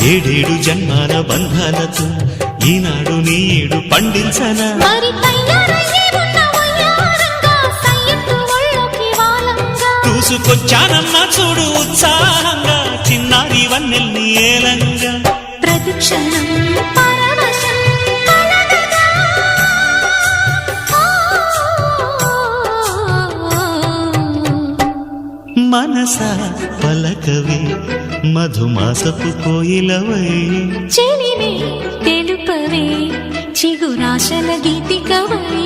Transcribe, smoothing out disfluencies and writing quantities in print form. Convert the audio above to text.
ఏడేడు జన్మాల బంధాలతో ఈనాడు నీడు పండించనా మరి తయారయ్యే ఉన్న వయ్యారంగా సయ్యత్తు ఒళ్ళోకి వాలంగా చూసుకొచ్చానమ్మా చూడు ఉత్సాహంగా చిన్నారి వన్నెల్ని ఏలంగా ప్రతిక్షణం పరవశం కలగగా మనసా పలకవే మధుమాసపు కోయిలవై చెలివే తెలుపవే చిగురాశల గీతికవై